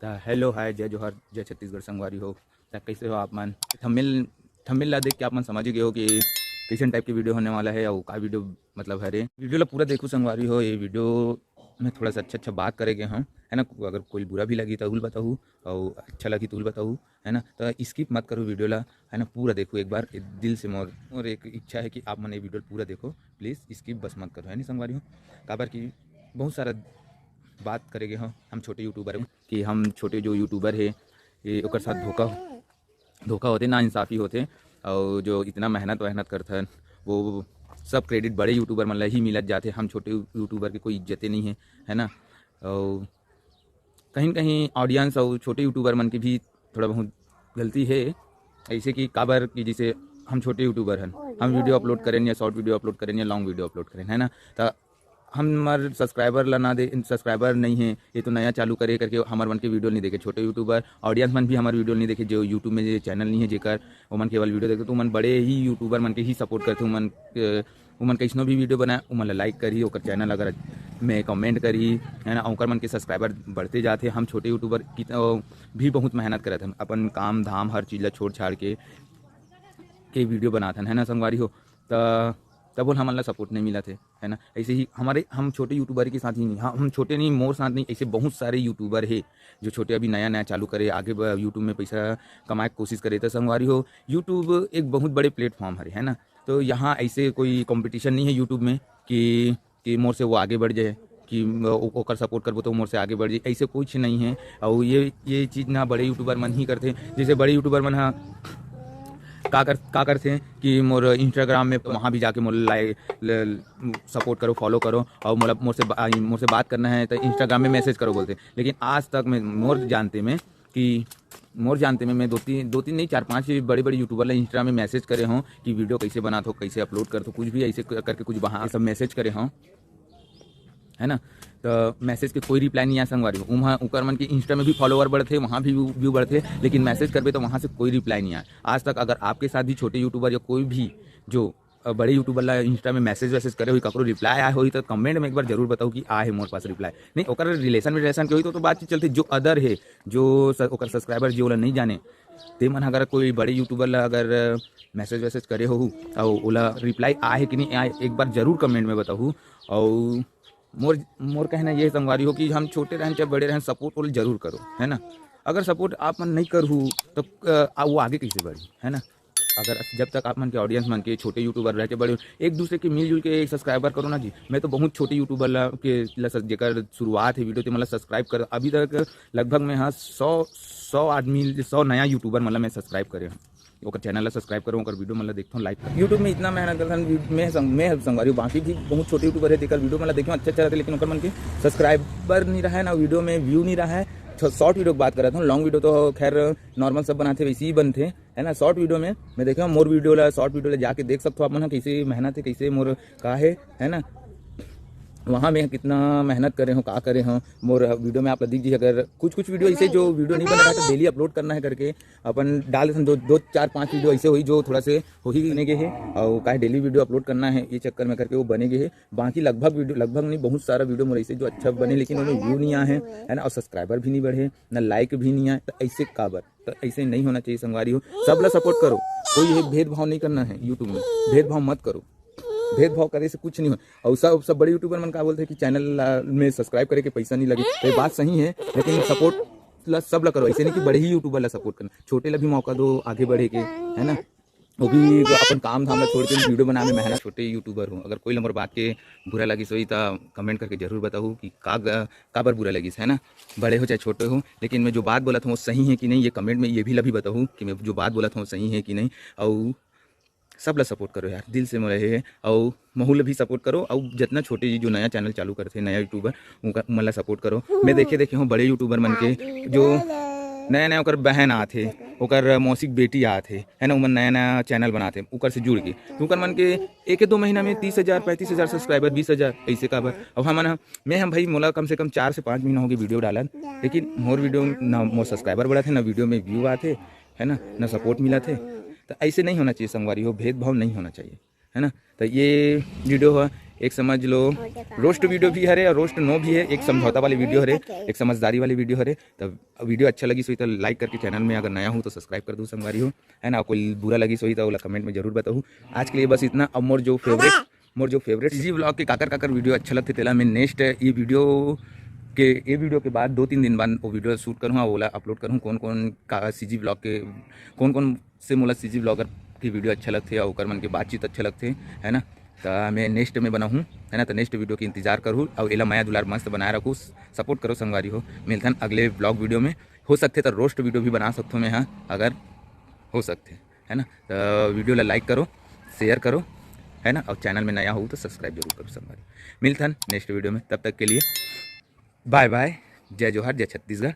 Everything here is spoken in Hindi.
हेलो हाय जय जोहर जय छत्तीसगढ़ संगवारी हो। कैसे हो आप मन? थंबनेल थंबनेल ला देख के आप मन समझ ही गए हो कि कैसन टाइप की वीडियो होने वाला है और का वीडियो मतलब हरे वीडियो ला पूरा देखो संगवारी हो। ये वीडियो में थोड़ा सा अच्छा बात करेंगे हम, है ना। अगर कोई बुरा भी लगी तो उल बताऊँ और अच्छा लगी तो उल बताऊँ, है ना। तो स्किप मत करो वीडियो ला, है ना। पूरा देखो एक बार दिल से। मोर एक इच्छा है कि आप मन ये वीडियो पूरा देखो, प्लीज़ स्किप बस मत करो, है नहीं संगवारी हो। काबर की बहुत सारा बात करेंगे हम छोटे यूट्यूबर हैं कि हम छोटे जो यूट्यूबर है ये ओकर साथ धोखा धोखा होते, ना इंसाफ़ी होते। और जो इतना मेहनत वहनत करथन वो सब क्रेडिट बड़े यूट्यूबर मन ला ही मिलत जाते। हम छोटे यूट्यूबर की कोई इज्जतें नहीं है, है ना। और कहीं न कहीं ऑडियंस और छोटे यूट्यूबर मन की भी थोड़ा बहुत गलती है। ऐसे कि काबर कि जैसे हम छोटे यूट्यूबर हैं, हम वीडियो अपलोड करें या शॉर्ट वीडियो अपलोड करें या लॉन्ग वीडियो अपलोड करें, है ना। तो हमारे सब्सक्राइबर ला ना दे, सब्सक्राइबर नहीं है ये तो नया चालू करे करके हमारे मन के वीडियो नहीं देखे। छोटे यूट्यूबर ऑडियंस मन भी हमारे वीडियो नहीं देखे, जो यूट्यूब में जो चैनल नहीं है जेकर वो मन केवल वीडियो देखते तो मन बड़े ही यूट्यूबर मन के ही सपोर्ट करते। उमन कैसनो भी वीडियो बनाए उमन ला लाइक करी, ओकर चैनल अगर में कमेंट करी, है ना। ओकर मन के सब्सक्राइबर बढ़ते जाते। हम छोटे यूट्यूबर की भी बहुत मेहनत करत हैं, अपन काम धाम हर चीज़ ला छोड़ छाड़ के वीडियो बनाथन, है ना संगवारी हो। तब बोल हमन ला सपोर्ट नहीं मिला थे, है ना। ऐसे ही हम छोटे यूट्यूबर के साथ ही नहीं, हाँ हम छोटे नहीं मोर साथ नहीं, ऐसे बहुत सारे यूट्यूबर है जो छोटे अभी नया नया चालू करे, आगे यूट्यूब में पैसा कमाए की कोशिश करे। तो संगवारी हो यूट्यूब एक बहुत बड़े प्लेटफॉर्म है ना। तो यहाँ ऐसे कोई कंपटीशन नहीं है यूट्यूब में कि मोर से वो आगे बढ़ जाए, कि ओकर सपोर्ट करबो तो मोर से आगे बढ़ जाए, ऐसे कुछ नहीं है। और ये चीज़ ना बड़े यूट्यूबर मन ही करते। जैसे बड़े यूट्यूबर मन हाँ का करते हैं कि मोर इंस्टाग्राम में वहाँ भी जाके मोर सपोर्ट करो, फॉलो करो और मोर से बात करना है तो इंस्टाग्राम में मैसेज करो बोलते। लेकिन आज तक मैं मोर जानते में मैं दो तीन नहीं 4-5 बड़े बड़े यूट्यूबर ला इंस्टा में मैसेज करे हों कि वीडियो कैसे बनाते हो, कैसे अपलोड करते हो, कुछ भी ऐसे करके कुछ वहाँ सब मैसेज करे हों, है ना। तो मैसेज के कोई रिप्लाई नहीं आया संगवारी। वहाँ उकर मन के इंस्टा में भी फॉलोवर बढ़ते, वहाँ भी व्यू बढ़ते, लेकिन मैसेज करबे तो वहाँ से कोई रिप्लाई नहीं आया आज तक। अगर आपके साथ भी छोटे यूट्यूबर या कोई भी जो बड़े यूट्यूबर ला इंस्टा में मैसेज वैसेज करे हुई ककरो रिप्लाई आया हुई तो कमेंट में एक बार जरूर बताओ कि आए है मोर पास रिप्लाई। नहीं ओकर रिलेशन के हुई तो बातचीत चलती। जो अदर है जो ओकर सब्सक्राइबर जो नहीं जाने ते मन अगर कोई बड़े यूट्यूबर ला अगर मैसेज वैसेज करे हो और ओला रिप्लाई आए कि नहीं आए एक बार जरूर कमेंट में बताओ। और मोर कहना ये संगवारी हो कि हम छोटे रहें चाहे बड़े रहें सपोर्ट वो जरूर करो, है ना। अगर सपोर्ट आप मन नहीं करूँ तो वो आगे कैसे बढ़ी, है ना। अगर जब तक आप मन के ऑडियंस मन के छोटे यूट्यूबर रह के बड़े एक दूसरे के मिलजुल के एक सब्सक्राइबर करो ना जी। मैं तो बहुत छोटे यूट्यूबर जेकर शुरुआत है वीडियो तो मतलब सब्सक्राइब कर अभी तक लगभग मैं हाँ 100 आदमी 100 नया यूट्यूबर मतलब मैं सब्सक्राइब करे हूँ। ओकर चैनल ला सब्सक्राइब करूँ, ओकर वीडियो मतलब देखता हूँ, लाइक कर। यूट्यूब में इतना मेहनत करता मैं संगवारी हूँ। बाकी भी बहुत छोटे यूट्यूबर है तेकर वीडियो मतलब देखो अच्छा रहता है, लेकिन ओकर मन के सब्सक्राइबर नहीं रहा है ना, वीडियो में व्यू नहीं रहा है। शॉर्ट वीडियो की बात कर रहा था, लॉन्ग वीडियो तो खैर नॉर्मल सब बनाते वैसे ही बनते, है ना। शॉर्ट वीडियो में मैं देखा मोर वीडियो ला शॉर्ट वीडियो ला जाके देख सकते हो आप मन कैसे मेहनत है, कैसे मोर का है ना। वहाँ में कितना मेहनत करे हो का करे हो मोर वीडियो में आप दिख जी। अगर कुछ वीडियो ऐसे जो वीडियो नहीं बना रहा तो डेली अपलोड करना है करके अपन डाल दो 4-5 वीडियो ऐसे हुई जो थोड़ा से हो ही बने गए है और का डेली वीडियो अपलोड करना है ये चक्कर में करके वो बने गए है। बाकी लगभग नहीं बहुत सारा वीडियो मोर ऐसे जो अच्छा बने लेकिन उन्हें व्यू नहीं आए हैं, है ना। और सब्सक्राइबर भी नहीं बढ़े ना लाइक भी नहीं आए। तो ऐसे काबर तो ऐसे नहीं होना चाहिए संगवारी हो। सब ला सपोर्ट करो, कोई भेदभाव नहीं करना है यूट्यूब में, भेदभाव मत करो। भेदभाव करे से कुछ नहीं हो। और सब बड़े यूट्यूबर मन का बोलते हैं कि चैनल में सब्सक्राइब करे के पैसा नहीं लगे, तो ये बात सही है, लेकिन सपोर्ट सब ला करो। ऐसे नहीं कि बड़े ही यूट्यूबर ला सपोर्ट करना, छोटे ला भी मौका दो आगे बढ़े के, है ना। वो भी अपन काम धाम ला छोड़ के वीडियो बनाने में मेहनत। छोटे यूट्यूबर हूँ, अगर कोई नंबर बात के बुरा लगिस होई तो कमेंट करके जरूर बताऊँ कि काबर बुरा लगिस, है ना। बड़े हो चाहे छोटे हो, लेकिन मैं जो बात बोला था वो सही है कि नहीं ये कमेंट में ये भी लभी बताऊँ कि मैं जो बात बोला था वो सही है कि नहीं। और सब ला सपोर्ट करो यार, दिल से रहे है। और महू ला भी सपोर्ट करो और जितना छोटे जो नया चैनल चालू करते नया यूट्यूबर उनका मन ला सपोर्ट करो। मैं देखे हूँ बड़े यूट्यूबर मन के जो नया ओकर बहन आते, ओकर मौसिक बेटी आते, है ना। उमन नया चैनल बनाते ओकर से जुड़ के तो ओकर मन के 1-2 महीना में 30,000 35,000 सब्सक्राइबर 20,000 ऐसे काबर। अब हम भाई मोला कम से कम 4 से 5 महीना हो गए वीडियो डालन, लेकिन मोर वीडियो ना मोर सब्सक्राइबर बढ़ा थे ना वीडियो में व्यू आते, है ना, ना सपोर्ट मिला थे। तो ऐसे नहीं होना चाहिए संगवारी हो, भेदभाव नहीं होना चाहिए, है ना। तो ये वीडियो है एक समझ लो रोस्ट वीडियो भी हरे और रोस्ट नो भी है, एक समझौता वाली वीडियो हरे, एक समझदारी वाली वीडियो हरे। तब वीडियो अच्छा लगी सोई तो लाइक करके चैनल में अगर नया हूँ तो सब्सक्राइब कर दो संगवारी हो, है ना। कोई बुरा लगी सोई तो कमेंट में जरूर बताऊँ। आज के लिए बस इतना। अब मोर जो फेवरेट सीजी ब्लॉग के काकर वीडियो अच्छा लगते तेला मैं नेक्स्ट ये वीडियो के बाद 2-3 दिन बाद वो वीडियो शूट करूँ, ओला अपलोड करूँ। कौन कौन का सीजी ब्लॉग के कौन से मोला सीजी ब्लॉगर की वीडियो अच्छा लगते और ओकर मन के बातचीत अच्छा लगते, है ना। तो मैं नेक्स्ट में बनाऊँ, है ना। तो नेक्स्ट वीडियो की इंतजार करूँ और एला माया दुलार मस्त बनाए रखूँ, सपोर्ट करो संगवारी हो। मिलता अगले ब्लॉग वीडियो में। हो सकते तो रोस्ट वीडियो भी बना सकता हूँ मैं, हाँ अगर हो सकते, है ना। तो वीडियो ला लाइक करो, शेयर करो, है ना। और चैनल में नया हो तो सब्सक्राइब जरूर करो संगवारी। मिलता नेक्स्ट वीडियो में, तब तक के लिए बाय बाय। जय जोहार, जय छत्तीसगढ़।